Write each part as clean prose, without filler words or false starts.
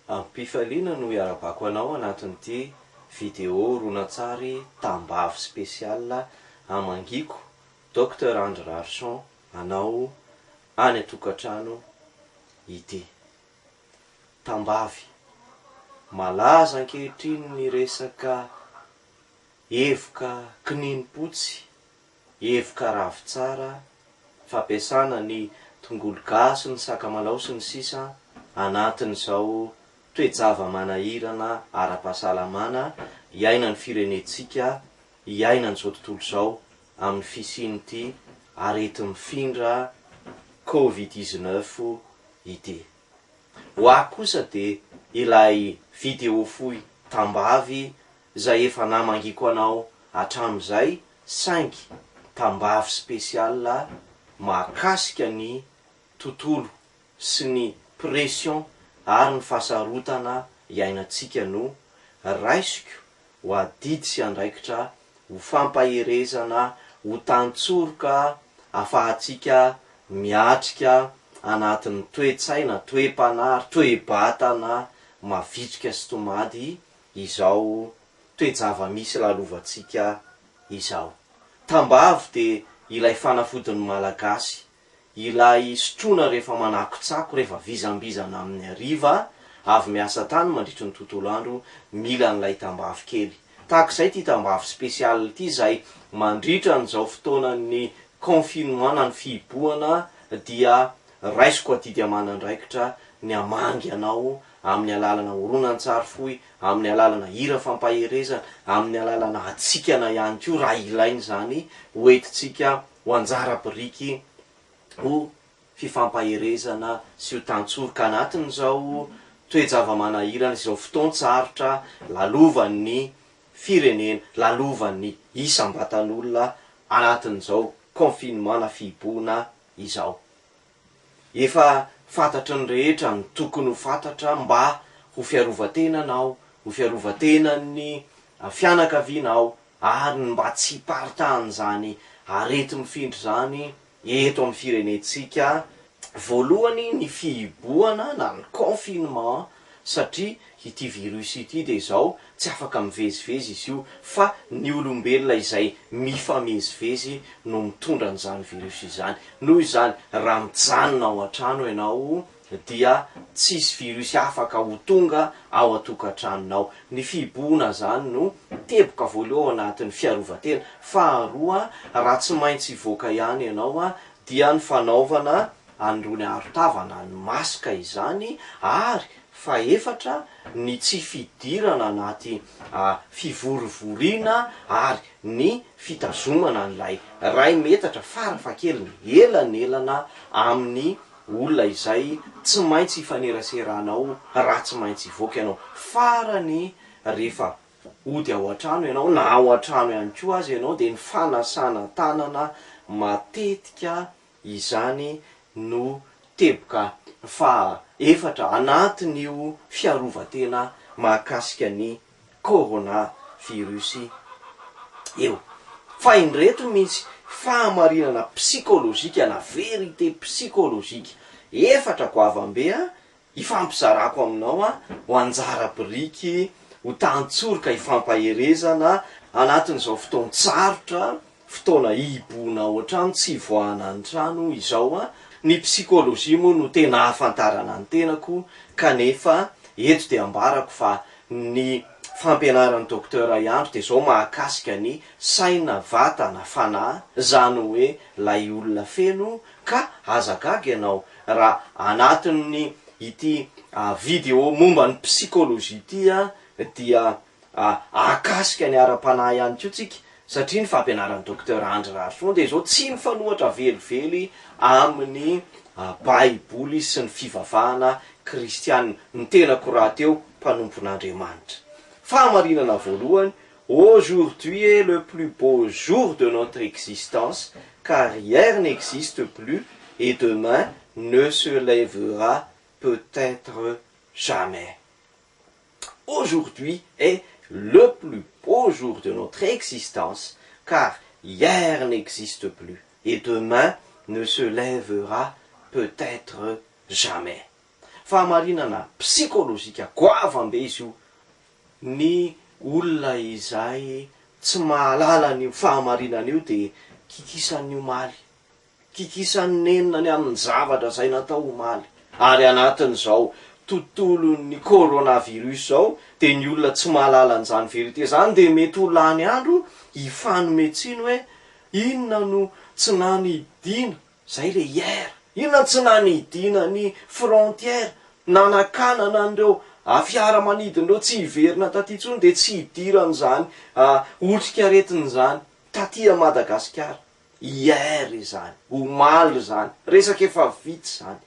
Ampifaliana no iarabako anao anatin'ity vidéo ronan-tsary tambavy spécial amangiko Dr Andry Rarson anao any atokantrano ity. Tambavy malaza ankehitriny ny resaka evoka kininimpotsy, evoka ravitsara, fampiasana ny tongolo gasy, ny sakamalaho sy ny sisa anatin'izao toejava manahirana ara-pahasalamana iaina ny firenetsika, iaina n'izao tontolo izao amin'ny fisian'ity arety mifindra Covid-19 ity. Ho ahy kosa dia ilay vidéo fohy tambavy izay efa namangiko anao hatramin'izay, saingy tambavy spécial mahakasika ny tontolo sy ny pression ary ny fahasarotana iainantsika no raisiko ho adidy sy andraikitra ho fampaherezana, ho tantsoroka ahafahantsika miatrika anatin'ny toe-tsaina, toe-panary, toe-batana mavitrika sy tomady izao toejava misy lalovantsika izao. Tambavy dia ilay fanafodin'ny malagasy, ilay sotroina rehefa manakotsako, rehefa vizambizana amin'ny hariva, avy miasa tany mandritry ny tontolo andro, mila n'ilay tambavy kely. Tahak'izay ity tambavy spécial ity izay mandritra n'izao fotoanan'ny confinement na ny fihibohana dia raisiko adidy aman'andraikitra ny amangy anao amin'ny alalana horonan-tsary fohy, amin'ny alalana hira fampaherezana, amin'ny alalana hatsikana ihany koa raha ilainy zany hoentintsika ho anjara biriky ho fifampaherezana sy ho tantsoroka anatin'izao toejava manahirana, izao fotoan-tsarotra lalovan'ny firenena, lalovan'ny isam-batan'olona anatin'izao confinement na fihibohana izao. Efa fantatry ny rehetra ny tokony ho fantatra mba ho fiarovan-tenanao, ho fiarovan-tenan'ny fianakavianao, ary mba tsy hiparitahan'izany arety mifindra zany eto amin'ny firenetsika. Voalohany ny fihibohana na ny confinement, satria ity virus ity dia izao tsy afaka mivezivezy izy io, fa ny olombelona izay mifamezivezy no mitondra an'izany virus izany. Noho izany raha mijanona ao an-trano ianao dia tsisy virus afaka ho tonga ao atokantranonao. Ny fihibohana zany no teboka voalohany anatin'ny fiarovan-tena. Faharoa, raha tsy maintsy hivoaka ihany ianao dia ny fanaovana an'irony arotavana ny masika izany, ary faefatra ny tsy fidirana anaty fivorovoriana ary ny fitazomana n'ilay ray metatra farafahakeliny elanelana amin'ny olona izay tsy maintsy hifaneraseranao raha tsy maintsy hivoaka ianao. Farany rehefa ody ao an-trano ianao na ao an-trano ihany koa azy ianao dia ny fanasana tanana matetika izany no teboka fahaefatra anatin'io fiarovan-tena mahakasika ny coronavirus eo. Fa indreto misy fahamarinana psikolojika na verité psikolojika efatra goavambe hifampizarako aminao ho anjara biriky ho tantsoroka hifampaherezana anatin'izao fotoan-tsarotra, fotoana hihibohana ao an-trano, tsy hivoahana an-trano izao. Ny psikolojia moa no tena ahafantarana ny tenako, kanefa eto dia ambarako fa ny fampianaran'ny Docteur Iandro dia izao mahakasika ny saina, vatana, fanahy, zany hoe lay olona feno. Ka azagaga ianao raha anatin'ny ity vidéo momba ny psikolojia ity dia ahakasika ny ara-panahy ihany koa tsika, satria ny fampianaran'ny Docteur Andry Rarson dia izao tsy mifanohatra velively amin'ny baiboly sy ny fivavahana kristianina. Ny tenako raha teo mpanompon'Andriamanitra. Fahamarinana voalohany, aujourd'hui est le plus beau jour de notre existence, car hier n'existe plus et demain ne se lèvera peut-être jamais. Aujourd'hui est le plus beau jour de notre existence, car hier n'existe plus et demain ne se lèvera peut-être jamais. fahamarinana psikolojika goavambe izy io. Ny olona izay tsy mahalala ny fahamarinana io de kikisan'ny omaly, kikisan'ny nenina ny amin'ny zavatra zay natao omaly. Ary anatin'izao tontolon'ny coronavirus zao de ny olona tsy mahalala an'izany verite zany de mety ho lany andro hifanometsiny hoe inona no tsy nanidina zay le hiera, inona tsy nanidina ny frontière, nanakanana an'ireo fiaramanidin'ireo tsy hiverina taty intsony de tsy hidiran'izany otrikaretin'izany taty Madagasikara. Hiera izany, omaly zany, resaka efa vita zany,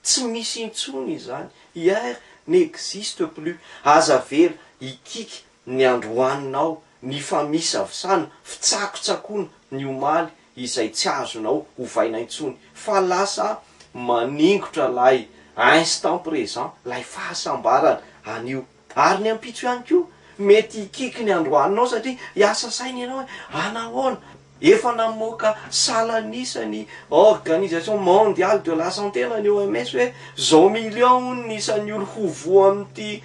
tsy misy intsony izany. Hier n'existe plus. Aza vera ikiky ny androaninao, ny famisavisana, fitsakotsakoana ny omaly izay tsy azonao hovaina intsony, fa lasa maningotra lay instant présent, lay fahasambarana anio. Ary ny ampitso ihany koa mety ikiky ny androaninao satria hiasa saina ianao hoe anahoana efa namoaka salan'isany organisation mondiale de la santé na ny OMS hoe zao million ny isan'ny olo hovoa amin'ity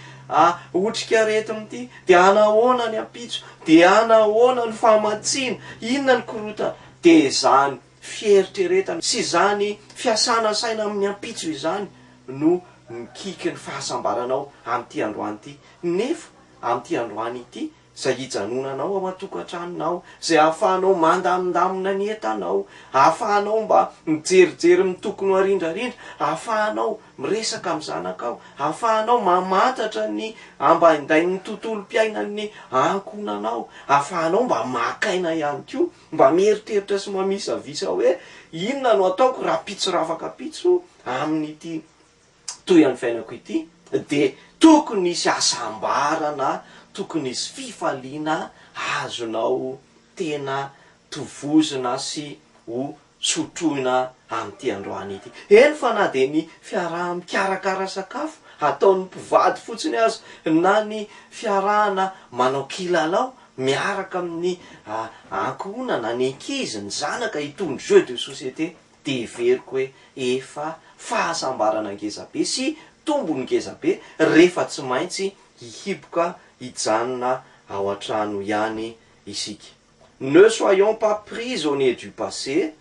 otrikarety amin'ity, de anahoana ny ampitso, de anahoana ny fahamatsina, inona ny korotana. De zany fieritreretana sy zany fiasana saina amin'ny ampitso izany no mikiky ny fahasambaranao amin'ity androany ity. Nefa amin'ity androany ity zay hijanonanao ao atokantranonao, zay ahafahanao mandamindamina ny entanao, ahafahanao mba mijerijery ny tokony harindrarindra, ahafahanao miresaka amin'ny zanakao, ahafahanao mamantatra ny ambaindain'ny tontolom-piainan'ny ankonanao, ahafahanao mba makaina ihany koa, mba mieritreritra sy mamisavisa hoe inona no ataoko raha pitso rafaka pitso amin'ity toy ny fiainako ity. De tokony isy asambarana, tokony isy fifaliana azonao tena tovozina sy ho sotroina amin'ity androany ity. Eny fa na de ny mikarakara sakafo ataon'ny mpivady fotsiny azy, na ny fiarahana manao kilalao miaraka amin'ny ankohonana, ny ankizy, ny zanaka hitondry jeu de société, de veriko hoe efa fahasambarana ngezabe sy tombony ngezabe rehefa tsy maintsy hihiboka hijanona ao an-trano ihany isika. Ne soyons pas prisonniers du passé.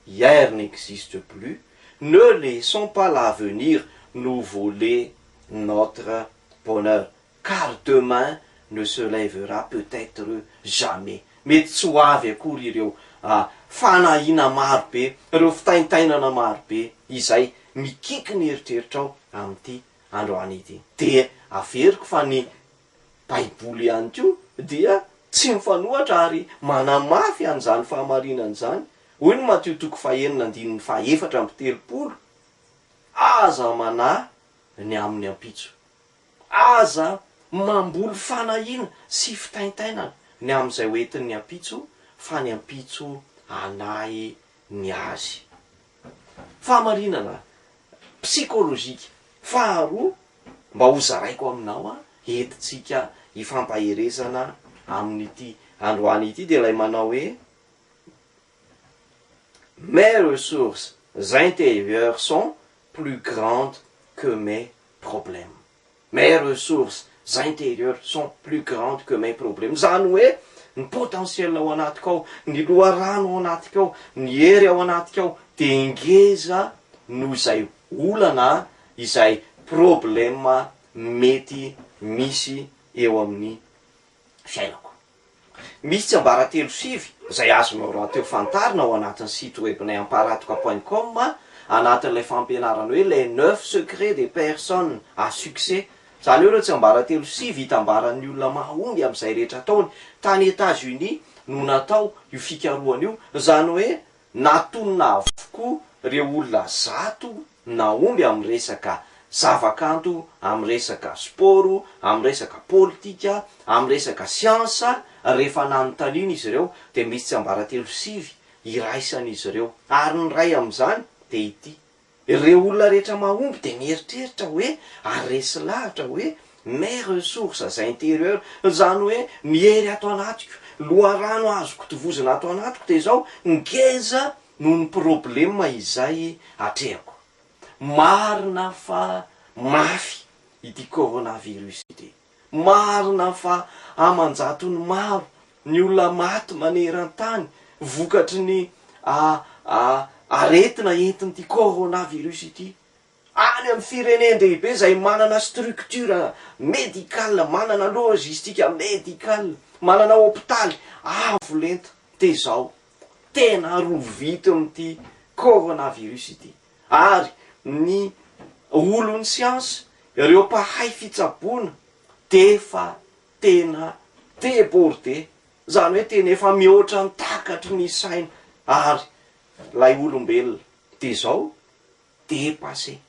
Hier n'existe plus. Ne laissons pas l'avenir nous voler notre bonheur, car demain ne se lèvera peut-être jamais. Mety tsy ho avy akory ireo fanahina marobe, ireo fitaintainana marobe izay mikiky ny eritreritrao amin'ity androany ity. De averiko fa ny baiboly ihany koa dia tsy mifanohatra ary manamafy an'izany fahamarinana zany. Hoy ny Matthieu 4:7-8, aza manahy ny amin'ny ampitso, aza mamboly fanahina sy fitaintainana ny amin'izay hoentin'ny ampitso, fa ny ampitso anahy ny azy. Fahamarinana psikolojika faharoa mba ho zaraiko aminao entitsika hifampaherezana amin'ity androany ity, de lay manao hoe mes ressources intérieures sont plus grandes que mes problèmes. Mes ressources intérieures sont plus grandes que mes problèmes. Zany hoe ny potentiel ao anatiko ao, ny loharano ao anatiko ao, ny hery ao anatiko ao, de ngeza no izay olana izay problema mety misy eo amin'ny fiainako. Misy tsy ambaratelo sivy zay azonao raha teo fantarina ao anatin'ny site webnay amparataka.com anatin'ilay fampianarana hoe les 9 secrets des personnes à succès. Zany hoe reo tsy ambaratelo sivy hitambaran'ny olona mahomby amin'izay rehetra ataony. Tany États-Unis no natao io fikaroana io, zany hoe natonina avokoa reo olona zato nahomby amin'ny resaka zavakanto, amin'ny resaka sport, amin'ny resaka politika, amin'ny resaka siansa. Rehefa nanontaniana izy ireo de misy tsy ambaratelo sivy iraisan'izy ireo, ary ny ray amin'izany de ity: ireo olona rehetra mahomby de mieritreritra hoe aresy lahatra hoe mes ressources intérieures, zany hoe ny hery ato anatiko, loharano azoko tovozina ato anatiko de zao ngeza noho ny problema izay atrehako. marina fa mafy ity coronavirus ity. Marina fa amanjatony maro ny olona maty maneran-tany vokatry ny aretina entin'ity coronavirus ity. Any amin'ny firenendehibe zay manana structure médicale, manana logistique médicale, manana hôpitaly avo lenta, de zao tena rovity amin'ity coronavirus ity. Ary ny olon'ny siansa, ireo mpahay fitsaboana, de fa tena débordé, zany hoe tena efa mihoatra ny takatry ny saina, ary lay olombelona de zao dépassé.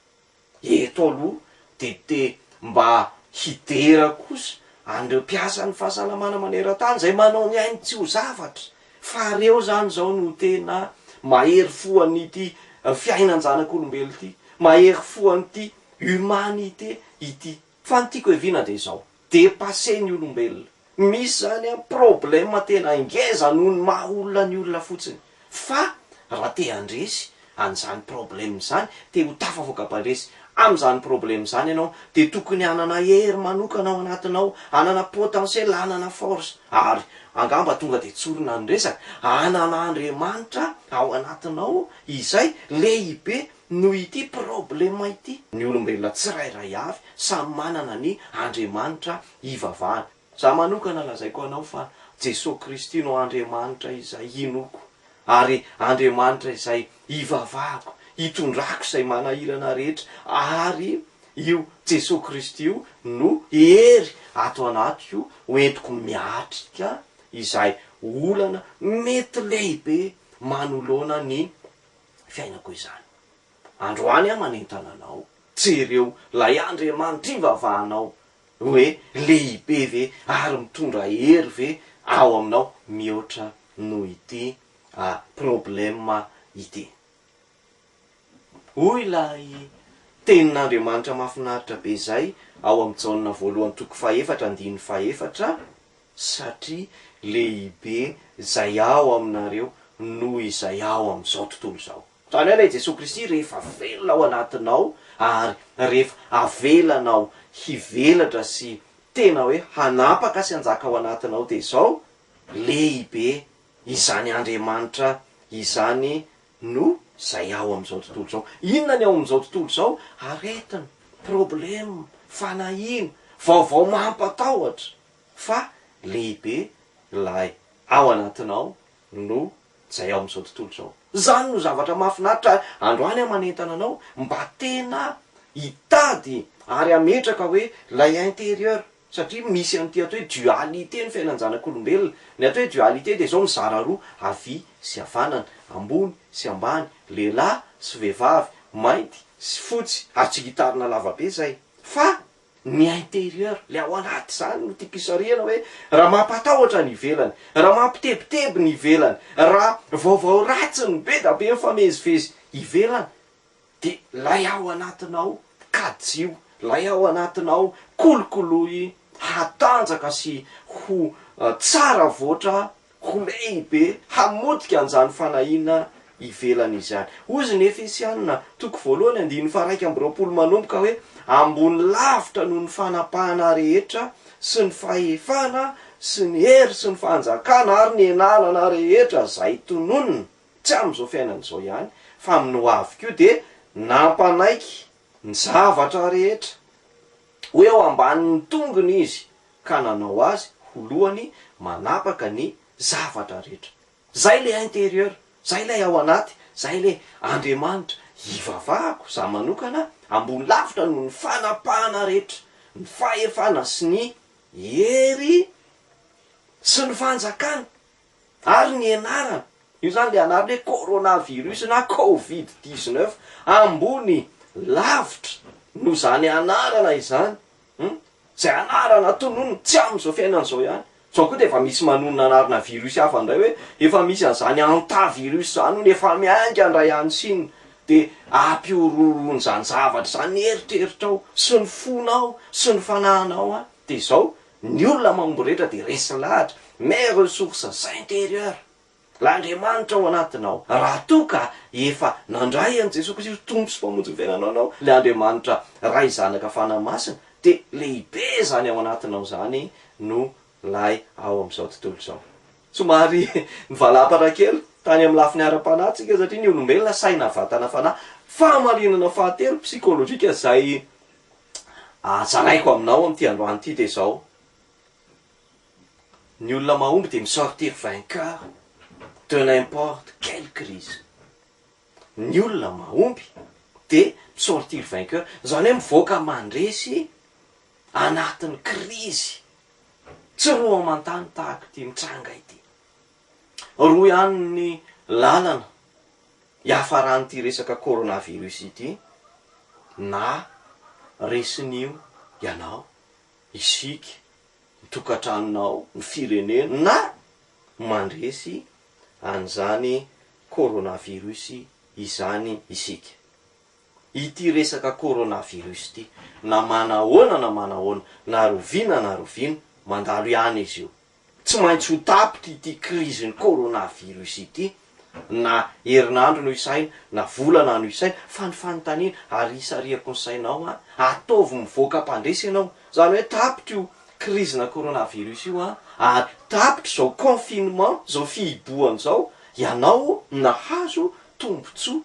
Eto aloha de mba hidera kosa andreo mpiasa ny fahasalamana maneran-tany zay manao ny ainy tsy ho zavatra, fa reo zany zao no tena mahery fo an'ity fiainan-janak'olombelo ity, mahery fo an'ity humanité ity. Fa ny tiako evina de zao, dépassé ny olombelona. Misy zany a problème tena ingeza noho ny maha olona ny olona fotsiny, fa raha te handresy an'izany problème zany, te ho tafavoaka-pandresy am'izany problème zany ianao, de tokony hanana hery manokana ao anatinao, hanana potentiel, hanana force, ary angamba tonga de tsorina ny resaka, hanana Andriamanitra ao anatinao izay lehibe noho ity problème ity. Ny olombelona tsirairay avy samy manana ny Andriamanitra ivavahana. Za manokana lazaiko anao fa Jesosy Kristy no Andriamanitra izay inoko, ary Andriamanitra izay ivavahako, itondrako izay manahirana rehetra, ary io Jesosy Kristy io no hery ato anaty io hoentiko miatrika izay olana mety lehibe manoloana ny fiainako izany. Androany aho manentana anao, jereo lay Andriamanitra ivavahanao hoe lehibe ve ary mitondra hery ve ao aminao mihoatra noho ity problème ity. Hoy ilay tenin'Andriamanitra mahafinaritra be zay ao amin'ny Jaona voalohany toko 4:4, satria lehibe zay ao aminareo noho izay ao amin'izao tontolo zao. Zany hoe ilay Jesosy Kristy rehefa velona ao anatinao, ary rehefa avelanao hivelatra sy tena hoe hanapaka sy hanjaka ao anatinao, de zao lehibe izany Andriamanitra izany no zay ao amin'izao tontolo zao. Inona ny ao amin'izao tontolo zao? Aretina, problème, fanahina, vaovao mampatahotra, fa lehibe lay ao anatinao no zay ao amin'izao tontolo zao. Zany no zavatra mahafinaritra. Androany aho manentana anao mba tena hitady ary ametraka hoe lay intérieur, satria misy an'ity atao hoe dualité ny fiainan-janak'olombelona. Ny atao hoe dualité de zao mizara roa, havia sy havanana, ambony sy ambany, lehilahy sy vehivavy, mainty sy fotsy, ary tsy gitarina lavabe zay. Fa ny intérieur, le ao anaty zany no tiako hisarihana hoe raha mampatahotra ny ivelany, raha mampitebiteby ny ivelany, raha vaovao ratsy ny be da be mifamezivezy ivelany, de lay ao anatinao kadio, lay ao anatinao kolokoloy, hatanjaka sy ho tsara voatra, ho lehibe, hamodika an'izany fanahina ivelany izany. Ozy ny Efesianina toko 1:1-2 manomboka hoe ambony lavitra noho ny fanapahana rehetra sy ny fahefana sy ny hery sy ny fanjakana ary ny enanana rehetra zay tononona, tsy amin'izao fiainan'izao ihany fa amin'ny ho avy koa, de nampanaiky ny zavatra rehetra hoe ao ambanin'ny tongony izy, ka nanao azy ho lohany manapaka ny zavatra rehetra. Zay le intérieur, zay lay ao anaty, zay le Andriamanitra ivavahako za manokana, ambony lavitra noho ny fanapahana rehetra, ny fahefana sy ny hery sy ny fanjakana ary ny enarana. Io zany le anarany hoe coronavirus na Covid-19, ambony lavitra no zany anarana izany, zay anarana tononona, tsy amin'izao fiainan'izao ihany. Zao koa de efa misy manonona anarana virus hafa indray hoe efa misy an'izany antavirus zany hono efa miainga andray any siny, de ampiororony zany zavatra zany eritreritrao sy ny fonao sy ny fanahinao de zao ny olona mahomby rehetra de resy lahatra, mais ressources intérieures, l'Andriamanitra ao anatinao. Raha toa ka efa nandray an' Jesosy Kristy tompo sy mpamonjy ny fiainanao anao, le Andriamanitra ray zanaka fanamasina, de lehibe zany ao anatinao zany no lay ao amin'izao tontolo izao. Somary mivalapatra kely tany amin'ny lafiny ara-panahytsika satria ny olombelona saina vatana fanahy. Fahamarinana fahatelo psikolojika zay zaraiko aminao amin'ity androany ity de zao: ny olona mahomby de misortir vainqueur de n'importe quelle crise. Ny olona mahomby de misortir vainqueur, zany hoe mivoaka mandresy anatin'ny krizy tsy roa amantany tahaka ity mitranga ity. Roa ihany ny lalana iafaran'ity resaka coronavirus ity: na resin'io ianao, isika, ny tokantranonao, ny firenena, na mandresy an'izany coronavirus izany isika. Ity resaka coronavirus ity, na manahoana na manahoana, na roviana na roviana, mandalo ihany izy io. Tsy maintsy ho tapitra ity krizin'ny coronavirus ity, na herinandro no isaina, na volana no isaina, fa ny fanontaniana arisariako ny sainao ataovy mivoaka mpandresy ianao. Zany hoe tapitra io krizina coronavirus io ary tapitra zao confinement, zao fihiboana zao, ianao nahazo tombotsoa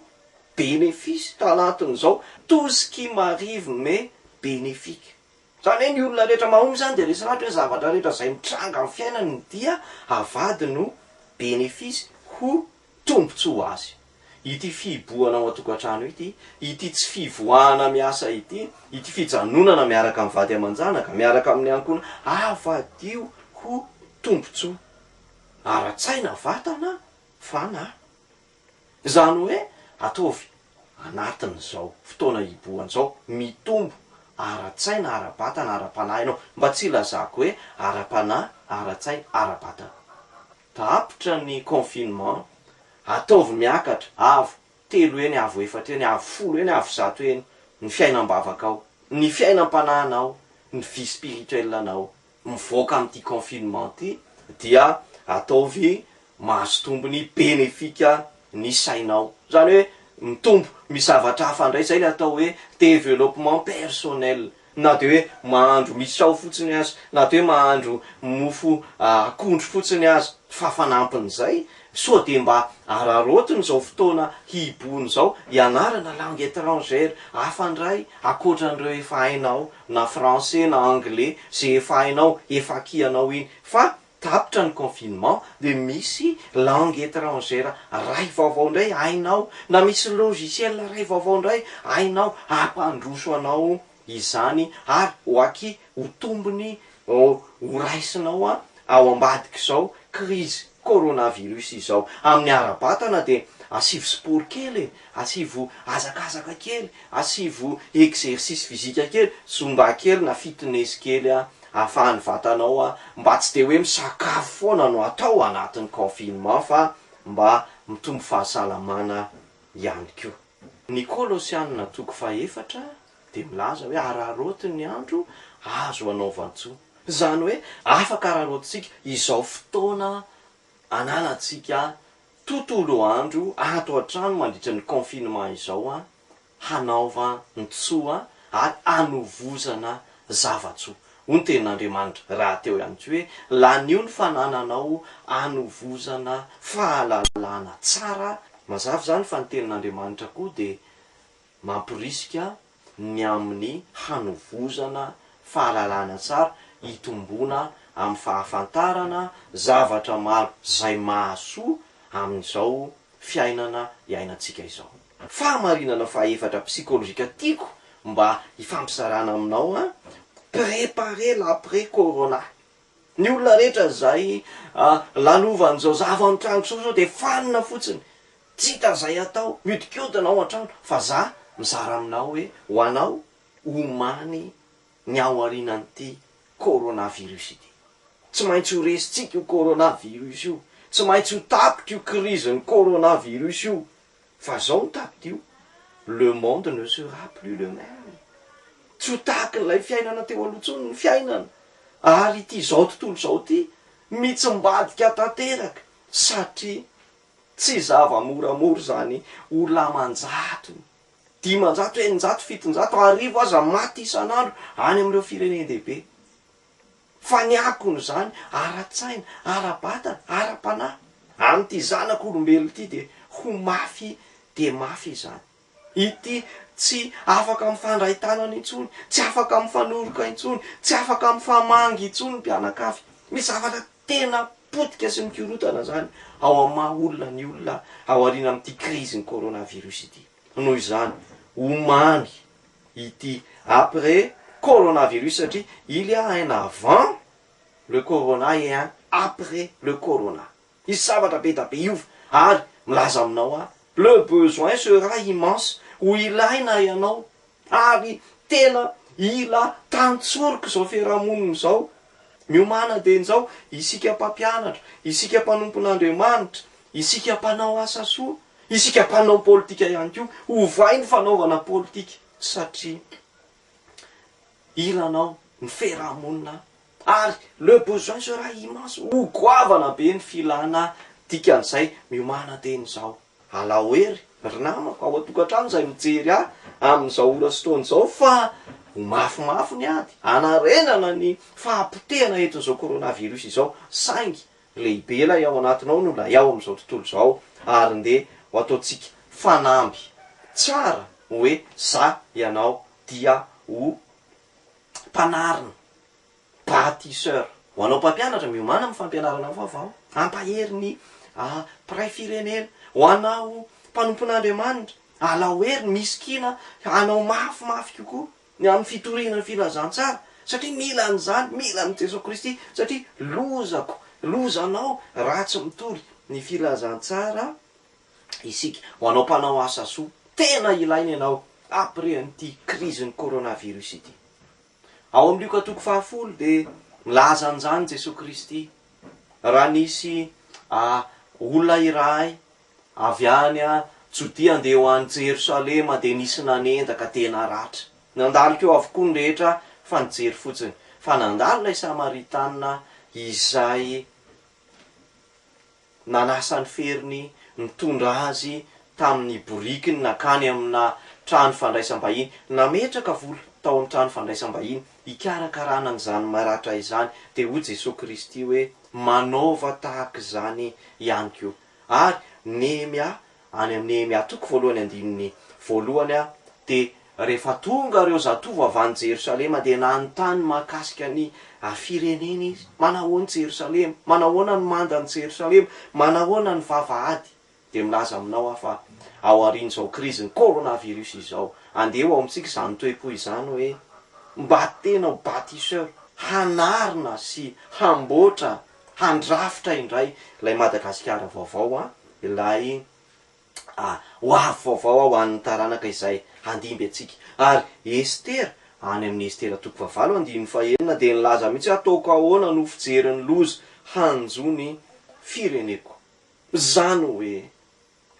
bénéfice tanatin'izao tout ce qui m'arrive mais bénéfique. Zany hoe ny olona rehetra mahomby zany de resy lahatra hoe zavatra rehetra zay mitranga amin'ny fiainany dia avady no bénéfice ho tombotsoa azy. Ity fihiboana ao an-tokantrano ity, ity tsy fivoahana miasa ity, ity fijanonana miaraka amin'ny vady aman-janaka, miaraka amin'ny ankohona, avadio ho tombotsoa ara-tsaina, vatana, fanahy. Zany hoe ataovy anatin'izao fotoana hiboan'izao mitombo ara-tsaina, ara-batana, ara-panahy ianao. Mba tsy ilazako hoe ara-panahy, ara-tsaina, ara-batana. Tapitra ny confinement, ataovy miakatra, avo telo eny, avo efatra eny, avo folo eny, avo zato eny, ny fiainam-bavaka ao, ny fiainam-panahinao, ny vie spirituelanao, mivoaka amin'ity confinement ty, dia ataovy mahazo tombony bénéfika ny sainao. Zany hoe mitombo misavatra hafa indray, zay le atao hoe développement personnel. Na de hoe mahandro misao fotsiny azy, na de hoe mahandro mofo akondro fotsiny azy, fa fanampin'izay sao de mba ararotiny zao fotoana hibony zao, ianarana langue étrangère hafa indray akoatran'ireo efa hainao, na français na anglais, zay efa hainao, efa kianao iny. Fa tapitra ny confinement de misy langue étrangère ray vaovao indray hainao, na misy logiciel ray vaovao indray hainao, ampandroso anao izany ary ho aky ho tombony ho raisinao ao ambadika izao crise coronavirus izao. Amin'ny ara-batana de asivo sport kely, asivo azakazaka kely, asivo exercice physique kely, zumba kely na fitness kely ahafahan'ny vatanao mba tsy de hoe misakafo foana no atao anatin'ny confinement fa mba mitombo fahasalamana ihany koa. Ny Kolosianina toko faha-efatra de milaza hoe ararotiny ny andro azo anaovantsika. Zany hoe afaka ararotintsika izao fotoana ananatsika tontolo andro ato an-trano mandritra ny confinement izao hanaova ny tsoa ary hanovozana zavatsoa. Hoy ny tenin'Andriamanitra raha teo ihany koa hoe lanio ny fanananao hanovozana fahalalana tsara. Mazava zany fa ny tenin'Andriamanitra koa de mampirisika ny amin'ny hanovozana fahalalana tsara, hitombona amin'ny fahafantarana zavatra maro zay mahasoa amin'izao fiainana iainantsika izao. Fahamarinana faha-efatra psikolojika tiako mba hifampisarana aminao préparer l'après corona. Ny olona rehetra zay lalovan'izao zava-mitranga zao de fanina fotsiny, tsy hita zay atao, miodikodina ao an-trano, fa za mizara aminao hoe ho anao omany ny ao aorianan'ity coronavirus ity. Tsy maintsy ho resitsika io coronavirus io, tsy maintsy ho tapitra io krizin'ny coronavirus io, fa zao ny tapitra io, le monde ne sera plus le même. Tsy ho tahaka n'ilay fiainana teo aloha intsony ny fiainana, ary ity zao tontolo zao ty mitsimbadika tanteraka satria tsy zava-moramora zany olona manjato, 500, 600, 700 arivo aza maty isan'andro any amin'ireo firenendehibe. Fa ny akony zany ara-tsaina, ara-batana, ara-panahy amin'ity zanak'olombelo ity de ho mafy de mafy izany. Ity tsy afaka mifandray tanana intsony, tsy afaka mifanoroka intsony, tsy afaka mifamangy intsony mpianakavy. Misy zavatra tena potika sy mikorotana zany ao amin'ny maha olona ny olona ao aoriana amin'ity crise-ny coronavirus ity. Noho izany, omaly ity après coronavirus satria il y a un avant le corona et un après le corona. Izy zavatra be da be iova ary milaza aminao le besoin sera immense ho ilaina ianao ary tena ila tantsoroka zao fiarahamonina zao. Miomana de zao isika mpampianatra, isika mpanompon'Andriamanitra, isika mpanao asa soa, isika mpanao politika ihany koa, ovay ny fanaovana politika satria ilanao ny fiarahamonina ary le besoin sera immense, ho goavana be ny filana dikan'izay miomana teny zao. Alahoery ry namako ao an-tokantrano izay mijery amin'izao ora sy taona izao fa ho mafimafy ny ady anarenana ny fahampotehana eton'izao coronavirus izao, saingy lehibe ilay ao anatinao no lay ao amin'izao tontolo izao ary nde ho ataotsika fanamby tsara hoe za ianao dia ho mpanarina, bâtisseur. Ho anao mpampianatra miomana amin'ny fampianarana vaovao, ampahery ny mpiray firenena. Ho anao mpanompon'Andriamanitra, alahoery misikina anao mafimafy kokoa ny amin'ny fitoriana ny filazantsara satria mila an'izany, mila ny Jesosy Kristy satria lozanao raha tsy mitory ny filazantsara isika. Ho anao mpanao asa soa, tena ilaina ianao après an'ity crise-ny coronavirus ity. Ao amin'ny Luka 10 de milaza an'izany Jesosy Kristy raha nisy olona iray avy any Jodia andeha ho any Jerosalema de nisy nanendaka tena ratra. Nandalo keo avokoa ny rehetra fa nijery fotsiny. Fa nandalo ilay Samaritanina izay nanasa ny feriny nitondra azy tamin'ny borikiny nakany amina trano fandraisam-bahiny, nametraka vola tao amin'ny trano fandraisam-bahiny ikarakarana an'izany maratra izany. De hoy Jesosy Kristy hoe manaova tahaka izany ihany koa. Ary Nehemia, any amin'ny Nehemia toko voalohany 1:1 de rehefa tonga reo zatovo avy any Jerosalema de nanontany mahakasika ny firenena izy, manahoana Jerosalema, manahoana ny manda ny Jerosalema, manahoana ny vavahady. De milaza aminao fa ao aorian'izao crise-ny coronavirus izao andeha ao amintsika izany toe-po izany hoe mba tena ho bâtisseur, hanarina sy hamboatra, handrafitra indray ilay Madagasikara vaovao, ilay ho avy vaovao ao an'ny taranaka izay handimby atsika. Ary Estera, any amin'ny Estera 9:1 de nilaza mihitsy ataoko ahoana no fijeryn'ny loza hanjony fireneko. Zany hoe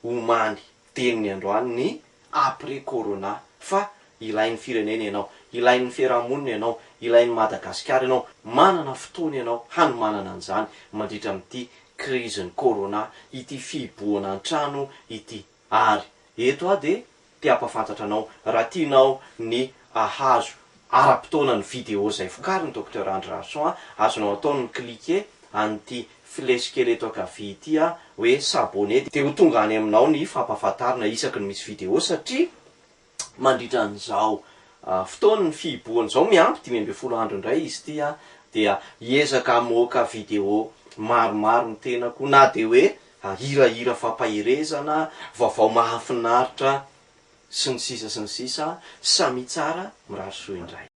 omaly teniny androany ny après corona fa ilain'ny firenena ianao, ilain'ny fiarahamonina ianao, ilain'ny Madagasikara ianao, manana fotoana ianao hanomanana an'izany mandritra amin'ity crise-ny corona, ity fiboana an-trano ity. Ary eto de te-hampafantatra anao raha tianao ny ahazo ara-potoana ny vidéo izay vokariny Dr Andry Rason, azonao atao ny cliquer an'ity flèche kely eto ankavia ity hoe s'abonner de ho tonga any aminao ny fampahafantarana isaky ny misy vidéo satria mandritra an'izao fotoana ny fiboana zao miampy 5 andro indray izy ity dia hiezaka amoaka vidéo maromaro ny tenako na de hoe hirahira fampahirezana, vaovao mahafinaritra sy ny sisa samy tsara mirary soa indray.